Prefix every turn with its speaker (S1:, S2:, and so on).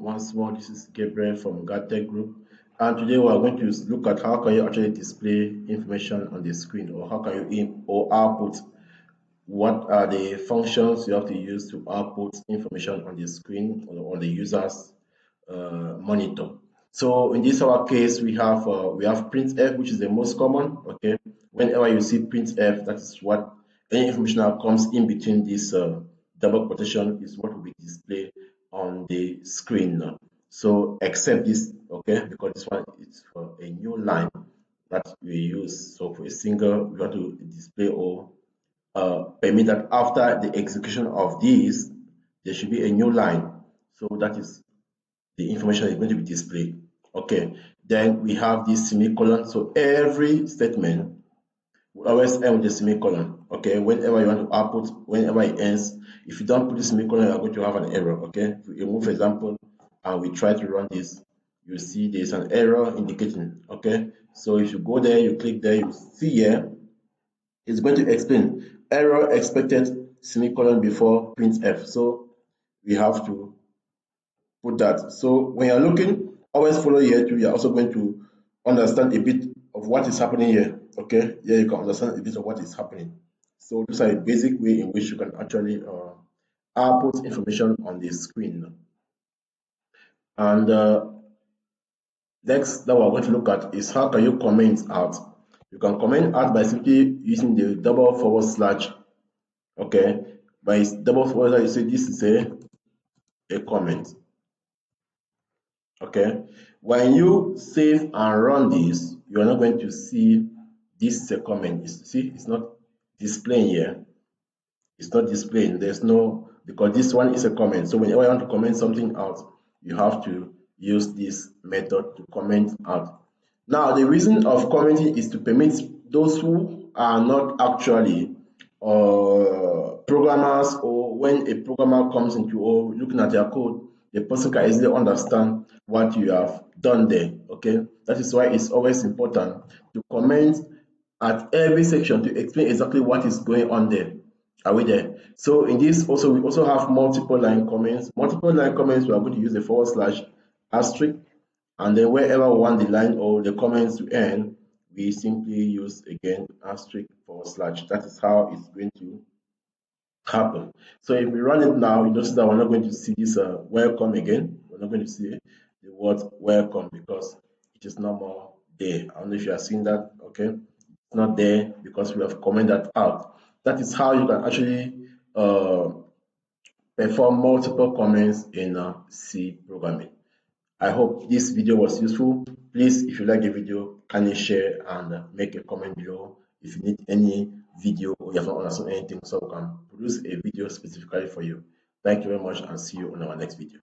S1: once more. This is Gabriel from NgahTech Group, and today we are going to look at how can you actually display information on the screen, or how can you output. What are the functions you have to use to output information on the screen or on the user's monitor? So in this our case, we have printf, which is the most common. Okay, whenever you see printf, that is what any information that comes in between this double quotation is what will be displayed on the screen. So except this, okay, because this one is for a new line that we use. So for a single, we have to display or permit that after the execution of this, there should be a new line. So that is the information is going to be displayed. Okay, then we have this semicolon. So every statement will always end with a semicolon. Okay, whenever you want to output, whenever it ends, if you don't put the semicolon, you are going to have an error. Okay, if we remove example and we try to run this, you see there's an error indicating. Okay, so if you go there, you click there, you see here, it's going to explain error expected semicolon before printf. So we have to put that. So when you're looking, always follow here too. You're also going to understand a bit of what is happening here. Okay, here you can understand a bit of what is happening. So these are a basic way in which you can actually output information on the screen. And next that we're going to look at is how can you comment out. You can comment out by simply using the // okay, by // you say this is a comment. Okay, when you save and run this, you are not going to see this is a comment. You see, it's not displaying here. It's not displaying. There's no, because this one is a comment. So whenever you want to comment something out, you have to use this method to comment out. Now, the reason of commenting is to permit those who are not actually programmers, or when a programmer comes into or looking at your code, the person can easily understand what you have done there. Okay, that is why it's always important to comment at every section to explain exactly what is going on there. Are we there? So in this also, we also have multiple line comments. Multiple line comments, we are going to use the /*, and then wherever we want the line or the comments to end, we simply use again */. That is how it's going to happen. So if we run it now, you notice that we're not going to see this welcome again. We're not going to see the word welcome because it is no more there. I don't know if you are seeing that. Okay, it's not there because we have commented that out. That is how you can actually perform multiple comments in C programming. I hope this video was useful. Please, if you like the video, kindly share and make a comment below. If you need any video or you have not understood anything, so we can produce a video specifically for you. Thank you very much and see you on our next video.